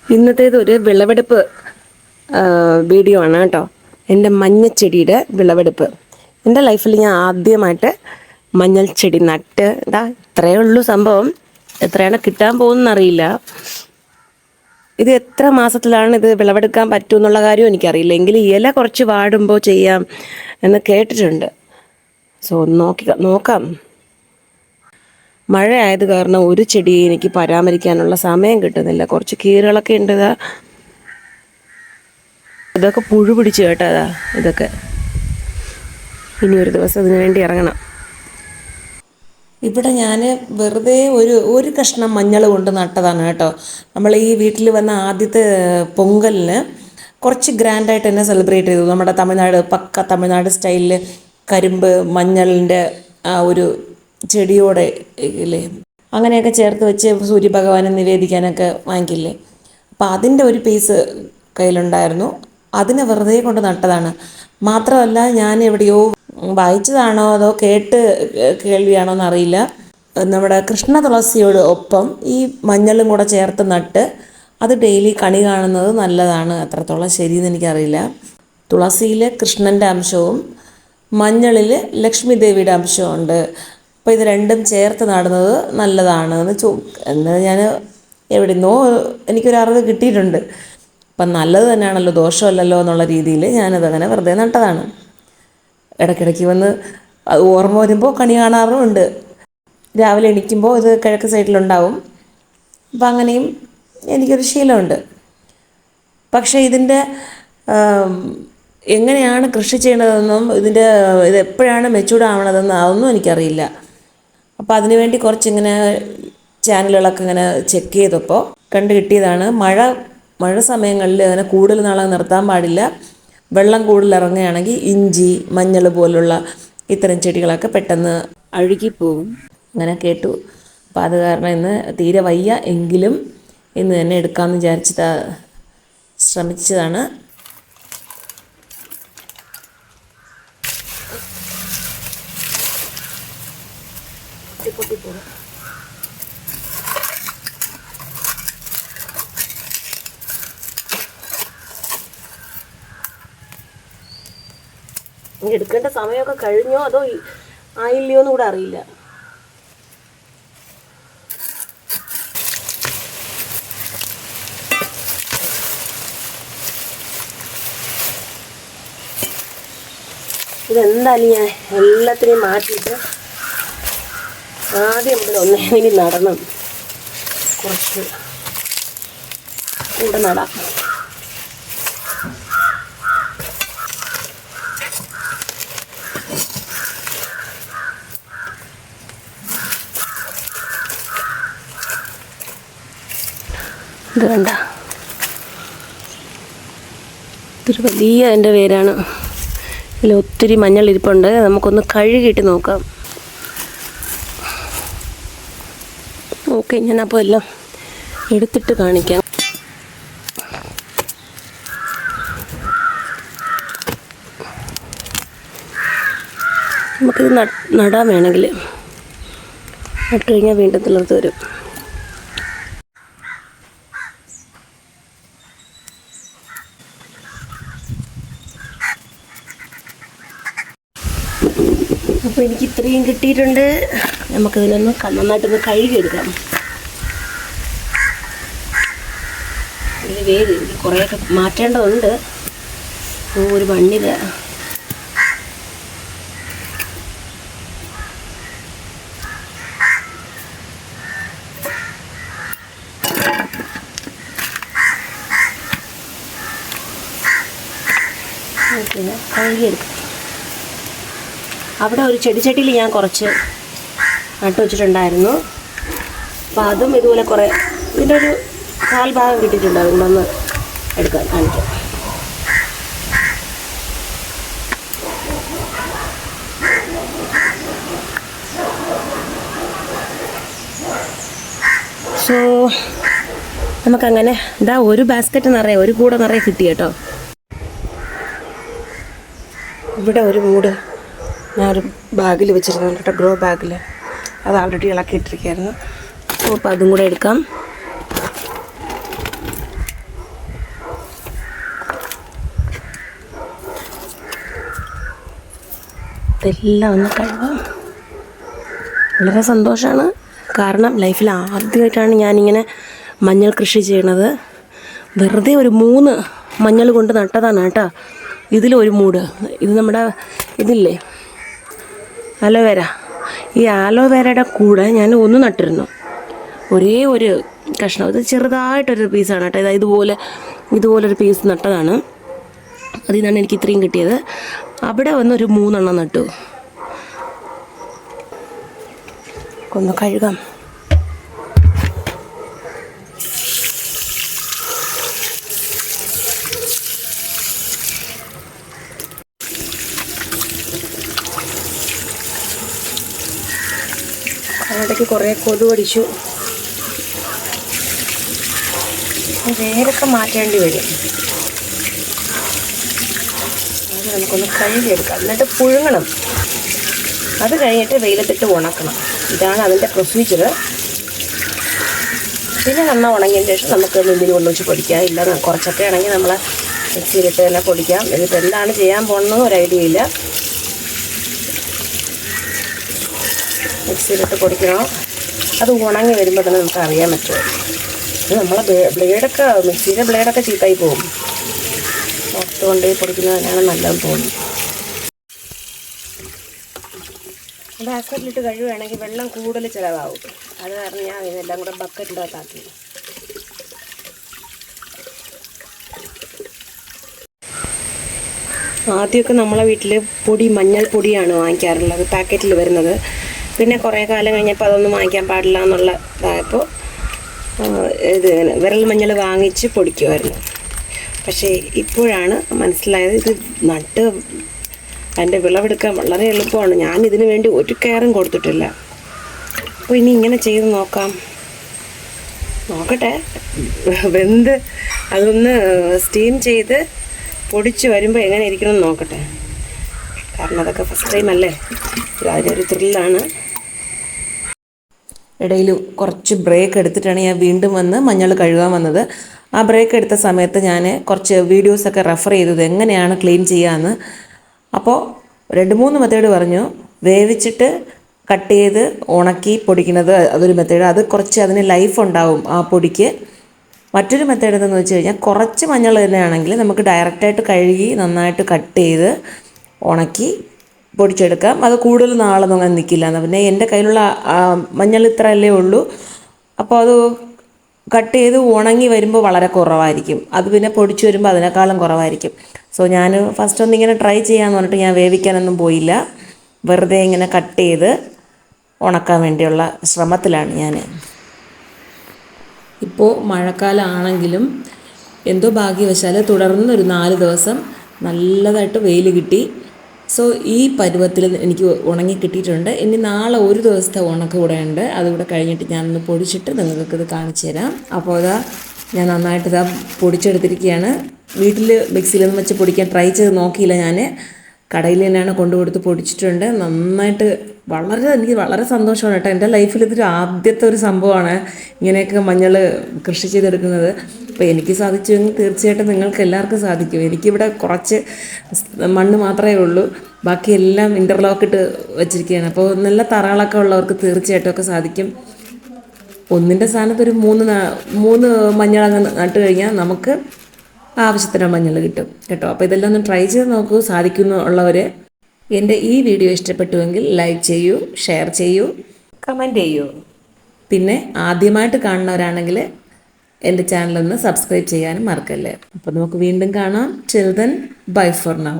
ഇന്നത്തേത് ഒരു വിളവെടുപ്പ് വീഡിയോ ആണ് കേട്ടോ. എൻ്റെ മഞ്ഞച്ചെടിയുടെ വിളവെടുപ്പ്. എൻ്റെ ലൈഫിൽ ഞാൻ ആദ്യമായിട്ട് മഞ്ഞൾ ചെടി നട്ട്. ഇത്രയേ ഉള്ളൂ സംഭവം. എത്രയാണ് കിട്ടാൻ പോകുന്നറിയില്ല. ഇത് എത്ര മാസത്തിലാണ് ഇത് വിളവെടുക്കാൻ പറ്റുമെന്നുള്ള കാര്യം എനിക്കറിയില്ല. എങ്കിലും ഇല കുറച്ച് വാടുമ്പോൾ ചെയ്യാം എന്ന് കേട്ടിട്ടുണ്ട്. സോ നോക്കാം. മഴ ആയത് കാരണം ഒരു ചെടി എനിക്ക് പരാമരിക്കാനുള്ള സമയം കിട്ടുന്നില്ല. കുറച്ച് കീറുകളൊക്കെ ഉണ്ട്. ഇതൊക്കെ പുഴു പിടിച്ച് കേട്ടതാ. ഇതൊക്കെ ഇനി ഒരു ദിവസം ഇതിനു വേണ്ടി ഇറങ്ങണം. ഇവിടെ ഞാൻ വെറുതെ ഒരു കഷ്ണം മഞ്ഞൾ കൊണ്ട് നട്ടതാണ് കേട്ടോ. നമ്മൾ ഈ വീട്ടിൽ വന്ന ആദ്യത്തെ പൊങ്കലിന് കുറച്ച് ഗ്രാൻഡായിട്ട് തന്നെ സെലിബ്രേറ്റ് ചെയ്തു. നമ്മുടെ പക്ക തമിഴ്നാട് സ്റ്റൈലിൽ കരിമ്പ് മഞ്ഞളിൻ്റെ ആ ഒരു ചെടിയോടെ ഇല്ലേ, അങ്ങനെയൊക്കെ ചേർത്ത് വെച്ച് സൂര്യഭഗവാനെ നിവേദിക്കാനൊക്കെ വാങ്ങിക്കില്ലേ. അപ്പോൾ അതിൻ്റെ ഒരു പീസ് കയ്യിലുണ്ടായിരുന്നു. അതിനെ വെറുതെ കൊണ്ട് നട്ടതാണ്. മാത്രമല്ല, ഞാൻ എവിടെയോ വായിച്ചതാണോ അതോ കേൾവിയാണോ എന്നറിയില്ല, നമ്മുടെ കൃഷ്ണ തുളസിയോട് ഒപ്പം ഈ മഞ്ഞളും കൂടെ ചേർത്ത് നട്ട് അത് ഡെയിലി കണി കാണുന്നത് നല്ലതാണ്. അത്രത്തോളം ശരിയെന്ന് എനിക്കറിയില്ല. തുളസിയിൽ കൃഷ്ണൻ്റെ അംശവും മഞ്ഞളിൽ ലക്ഷ്മി ദേവിയുടെ അംശവും ഉണ്ട്. അപ്പോൾ ഇത് രണ്ടും ചേർത്ത് നടുന്നത് നല്ലതാണ് എന്ന് ഞാൻ എവിടെന്നോ എനിക്കൊരു അറിവ് കിട്ടിയിട്ടുണ്ട്. അപ്പം നല്ലത് തന്നെയാണല്ലോ, ദോഷമല്ലല്ലോ എന്നുള്ള രീതിയിൽ ഞാനതങ്ങനെ വെറുതെ നട്ടതാണ്. ഇടയ്ക്കിടയ്ക്ക് വന്ന് അത് ഓർമ്മ വരുമ്പോൾ കണി കാണാറുമുണ്ട്. രാവിലെ എണീക്കുമ്പോൾ ഇത് കിഴക്ക് സൈഡിലുണ്ടാവും. അപ്പം അങ്ങനെയും എനിക്കൊരു ശീലമുണ്ട്. പക്ഷേ ഇതിൻ്റെ എങ്ങനെയാണ് കൃഷി ചെയ്യണതെന്നും ഇത് എപ്പോഴാണ് മെച്ചൂർഡ് ആവണതെന്നും അതൊന്നും എനിക്കറിയില്ല. അപ്പോൾ അതിനുവേണ്ടി കുറച്ചിങ്ങനെ ചാനലുകളൊക്കെ ഇങ്ങനെ ചെക്ക് ചെയ്തപ്പോൾ കണ്ടു കിട്ടിയതാണ്. മഴ സമയങ്ങളിൽ അങ്ങനെ കൂടുതൽ നാളെ നിർത്താൻ പാടില്ല. വെള്ളം കൂടുതൽ ഇറങ്ങുകയാണെങ്കിൽ ഇഞ്ചി മഞ്ഞൾ പോലുള്ള ഇത്തരം ചെടികളൊക്കെ പെട്ടെന്ന് അഴുകിപ്പോവും. അങ്ങനെ കേട്ടു. അപ്പോൾ അത് കാരണം ഇന്ന് തീരെ വയ്യ, എങ്കിലും ഇന്ന് തന്നെ എടുക്കാമെന്ന് വിചാരിച്ചിട്ട് ശ്രമിച്ചതാണ്. പൊട്ടിപ്പോകും. എടുക്കേണ്ട സമയമൊക്കെ കഴിഞ്ഞോ അതോ ആയില്ലയോ എന്ന് കൂടെ അറിയില്ല. ഇതെന്തായാലും ഞാൻ എല്ലാത്തിനെയും മാറ്റിയിട്ട് ആദ്യം മുതൽ ഒന്നേലും നടണം. കുറച്ച് കൂടെ നടാം. ഇത് കണ്ട, ഇതൊരു വലിയ എൻ്റെ വേരാണ്. ഇതിൽ ഒത്തിരി മഞ്ഞൾ ഇരിപ്പുണ്ട്. നമുക്കൊന്ന് കഴുകിയിട്ട് നോക്കാം. ഓക്കെ, ഞാനപ്പോൾ എല്ലാം എടുത്തിട്ട് കാണിക്കാം. നമുക്കിത് നടാൻ വേണമെങ്കിൽ നട്ട് കഴിഞ്ഞാൽ വീണ്ടും തിളർത്ത് വരും. അപ്പോൾ എനിക്ക് ഇത്രയും കിട്ടിയിട്ടുണ്ട്. നമുക്കിതിനൊന്ന് നന്നായിട്ടൊന്ന് കഴുകിയെടുക്കാം. ഇതിന് എനിക്ക് കുറേയൊക്കെ മാറ്റേണ്ടതുണ്ട്. ഒരു മണ്ണിര കഴുകിയെടുക്കാം. അവിടെ ഒരു ചെടിച്ചട്ടിയിൽ ഞാൻ കുറച്ച് നട്ടു വെച്ചിട്ടുണ്ടായിരുന്നു. അപ്പോൾ അതും ഇതുപോലെ കുറേ ഇതിൻ്റെ ഒരു കാൽഭാഗം കിട്ടിയിട്ടുണ്ട്. അതുകൊണ്ടൊന്ന് എടുക്കാൻ കാണിക്കാം. സോ നമുക്കങ്ങനെ ഒരു ബാസ്ക്കറ്റ് നിറയെ, ഒരു കൂടെ നിറയെ കിട്ടി കേട്ടോ. ഇവിടെ ഒരു മൂട് ഞാനൊരു ബാഗിൽ വെച്ചിരുന്നു കേട്ടോ, ഗ്രോ ബാഗിൽ. അത് ആൾറെഡി ഇളക്കിയിട്ടിരിക്കുകയായിരുന്നു. അപ്പോൾ അതും കൂടെ എടുക്കാം. ഇതെല്ലാം ഒന്ന് കഴുകാം. വളരെ സന്തോഷമാണ്, കാരണം ലൈഫിൽ ആദ്യമായിട്ടാണ് ഞാനിങ്ങനെ മഞ്ഞൾ കൃഷി ചെയ്യണത്. വെറുതെ ഒരു 3 മഞ്ഞൾ കൊണ്ട് നട്ടതാണ് കേട്ടോ. ഇതിലൊരു മൂട്, ഇത് നമ്മുടെ ഇതില്ലേ അലോവേര, ഈ ആലോവേരയുടെ കൂടെ ഞാൻ ഒന്ന് നട്ടിരുന്നു, ഒരേ ഒരു കഷ്ണം. ഇത് ചെറുതായിട്ടൊരു പീസാണ് കേട്ടോ. ഇതുപോലൊരു പീസ് നട്ടതാണ്. അതിൽ നിന്നാണ് എനിക്ക് ഇത്രയും കിട്ടിയത്. അവിടെ വന്ന് ഒരു 3 നട്ടു. ഒന്ന് കഴുകാം. അതിനിടയ്ക്ക് കുറേ കൊതു കടിച്ചു. വേരൊക്കെ മാറ്റേണ്ടി വരും. അത് നമുക്കൊന്ന് കഴുകിയെടുക്കാം, എന്നിട്ട് പുഴുങ്ങണം. അത് കഴിഞ്ഞിട്ട് വെയിലത്തിട്ട് ഉണക്കണം. ഇതാണ് അതിൻ്റെ പ്രൊസീജിയർ. പിന്നെ നന്നായി ഉണങ്ങിയതിന് ശേഷം നമുക്ക് മില്ലിൽ കൊണ്ടുവച്ച് പൊടിക്കാം. ഇല്ല കുറച്ചൊക്കെ ആണെങ്കിൽ നമ്മൾ മിക്സിയിലിട്ട് തന്നെ പൊടിക്കാം. ഇതിപ്പോൾ എന്താണ് ചെയ്യാൻ പോകുന്നത് ഒരു ഐഡിയ ഇല്ല. മിക്സിയിലിട്ട് പൊടിക്കണം. അത് ഉണങ്ങി വരുമ്പോൾ തന്നെ നമുക്ക് അറിയാൻ പറ്റുമോ. ഇത് നമ്മളെ ബ്ലേഡൊക്കെ, മിക്സിയിലെ ബ്ലേഡൊക്കെ ചീത്തായി പോകും. പുറത്ത് കൊണ്ടുപോയി പൊടിക്കുന്നതിനാണ് നല്ലതെന്ന് തോന്നുന്നു. ബാസ്ക്കറ്റിലിട്ട് കഴുകുകയാണെങ്കിൽ വെള്ളം കൂടുതൽ ചിലവാകും. അത് കാരണം ഞാൻ ഇതെല്ലാം കൂടെ ബക്കറ്റിൻ്റെ അകത്താക്കി. ആദ്യമൊക്കെ നമ്മളെ വീട്ടിൽ മഞ്ഞൾ പൊടിയാണ് വാങ്ങിക്കാറുള്ളത്, പാക്കറ്റിൽ വരുന്നത്. പിന്നെ കുറേ കാലം കഴിഞ്ഞപ്പോൾ അതൊന്നും വാങ്ങിക്കാൻ പാടില്ല എന്നുള്ള ഇതായപ്പോൾ വിരൽ മഞ്ഞൾ വാങ്ങിച്ച് പൊടിക്കുമായിരുന്നു. പക്ഷേ ഇപ്പോഴാണ് മനസ്സിലായത് ഇത് നട്ട് അതിൻ്റെ വിളവെടുക്കാൻ വളരെ എളുപ്പമാണ്. ഞാൻ ഇതിനു വേണ്ടി ഒരു കെയറും കൊടുത്തിട്ടില്ല. അപ്പോൾ ഇനി ഇങ്ങനെ ചെയ്ത് നോക്കട്ടെ. വെന്ത് അതൊന്ന് സ്റ്റീം ചെയ്ത് പൊടിച്ച് വരുമ്പോൾ എങ്ങനെ ഇരിക്കണമെന്ന് നോക്കട്ടെ. കാരണം അതൊക്കെ ഫസ്റ്റ് ടൈം അല്ലേ, അതിനൊരു ത്രില്ലാണ്. ഇടയിൽ കുറച്ച് ബ്രേക്ക് എടുത്തിട്ടാണ് ഞാൻ വീണ്ടും വന്ന് മഞ്ഞൾ കഴുകാൻ വന്നത്. ആ ബ്രേക്ക് എടുത്ത സമയത്ത് ഞാൻ കുറച്ച് വീഡിയോസൊക്കെ റെഫർ ചെയ്തത് എങ്ങനെയാണ് ക്ലീൻ ചെയ്യാമെന്ന്. അപ്പോൾ 2-3 മെത്തേഡ് പറഞ്ഞു. വേവിച്ചിട്ട് കട്ട് ചെയ്ത് ഉണക്കി പൊടിക്കുന്നത് അതൊരു മെത്തേഡ്, അത് കുറച്ച് അതിന് ലൈഫ് ഉണ്ടാവും ആ പൊടിക്ക്. മറ്റൊരു മെത്തേഡ് എന്താണെന്ന് വെച്ച് കഴിഞ്ഞാൽ കുറച്ച് മഞ്ഞൾ തന്നെയാണെങ്കിൽ നമുക്ക് ഡയറക്റ്റായിട്ട് കഴുകി നന്നായിട്ട് കട്ട് ചെയ്ത് ഉണക്കി പൊടിച്ചെടുക്കാം. അത് കൂടുതൽ നാളൊന്നും അങ്ങനെ നിൽക്കില്ല. പിന്നെ എൻ്റെ കയ്യിലുള്ള മഞ്ഞൾ ഇത്രയല്ലേ ഉള്ളൂ. അപ്പോൾ അത് കട്ട് ചെയ്ത് ഉണങ്ങി വരുമ്പോൾ വളരെ കുറവായിരിക്കും. അത് പിന്നെ പൊടിച്ച് വരുമ്പോൾ അതിനേക്കാളും കുറവായിരിക്കും. സോ ഞാൻ ഫസ്റ്റ് ഒന്നിങ്ങനെ ട്രൈ ചെയ്യാമെന്ന് പറഞ്ഞിട്ട് ഞാൻ വേവിക്കാനൊന്നും പോയില്ല. വെറുതെ ഇങ്ങനെ കട്ട് ചെയ്ത് ഉണക്കാൻ വേണ്ടിയുള്ള ശ്രമത്തിലാണ് ഞാൻ. ഇപ്പോൾ മഴക്കാലമാണെങ്കിലും എന്തോ ഭാഗ്യവശാൽ തുടർന്നൊരു 4 ദിവസം നല്ലതായിട്ട് വെയിൽ കിട്ടി. സോ ഈ പരുവത്തിൽ എനിക്ക് ഉണങ്ങി കിട്ടിയിട്ടുണ്ട്. ഇനി നാളെ ഒരു ദിവസത്തെ ഉണക്ക് കൂടെ ഉണ്ട്. അതുകൂടെ കഴിഞ്ഞിട്ട് ഞാനൊന്ന് പൊടിച്ചിട്ട് നിങ്ങൾക്കിത് കാണിച്ചു തരാം. അപ്പോൾ ഞാൻ നന്നായിട്ട് പൊടിച്ചെടുത്തിരിക്കുകയാണ്. വീട്ടിൽ മിക്സിയിലൊന്നും വെച്ച് പൊടിക്കാൻ ട്രൈ ചെയ്ത് നോക്കിയില്ല. ഞാൻ കടയിൽ തന്നെയാണ് കൊണ്ടുകൊടുത്ത് പൊടിച്ചിട്ടുണ്ട്. നന്നായിട്ട് എനിക്ക് വളരെ സന്തോഷമാണ് കേട്ടോ. എൻ്റെ ലൈഫിൽ ഇതൊരു ആദ്യത്തെ ഒരു സംഭവമാണ് ഇങ്ങനെയൊക്കെ മഞ്ഞൾ കൃഷി ചെയ്തെടുക്കുന്നത്. അപ്പോൾ എനിക്ക് സാധിച്ചുവെങ്കിൽ തീർച്ചയായിട്ടും നിങ്ങൾക്ക് എല്ലാവർക്കും സാധിക്കും. എനിക്കിവിടെ കുറച്ച് മണ്ണ് മാത്രമേ ഉള്ളൂ, ബാക്കിയെല്ലാം ഇൻ്റർലോക്ക് ഇട്ട് വെച്ചിരിക്കുകയാണ്. അപ്പോൾ നല്ല തറകളൊക്കെ ഉള്ളവർക്ക് തീർച്ചയായിട്ടും ഒക്കെ സാധിക്കും. ഒന്നിൻ്റെ സ്ഥാനത്ത് ഒരു 3 മഞ്ഞളങ്ങ് നട്ട് കഴിഞ്ഞാൽ നമുക്ക് ആവശ്യത്തിന് മഞ്ഞൾ കിട്ടും കേട്ടോ. അപ്പോൾ ഇതെല്ലാം ഒന്ന് ട്രൈ ചെയ്ത് നോക്കൂ, സാധിക്കുന്നുള്ളവർ. എൻ്റെ ഈ വീഡിയോ ഇഷ്ടപ്പെട്ടുവെങ്കിൽ ലൈക്ക് ചെയ്യൂ, ഷെയർ ചെയ്യൂ, കമൻറ്റ് ചെയ്യൂ. പിന്നെ ആദ്യമായിട്ട് കാണുന്നവരാണെങ്കിൽ എൻ്റെ ചാനലൊന്ന് സബ്സ്ക്രൈബ് ചെയ്യാനും മറക്കല്ലേ. അപ്പോൾ നമുക്ക് വീണ്ടും കാണാം. Till then, bye for now.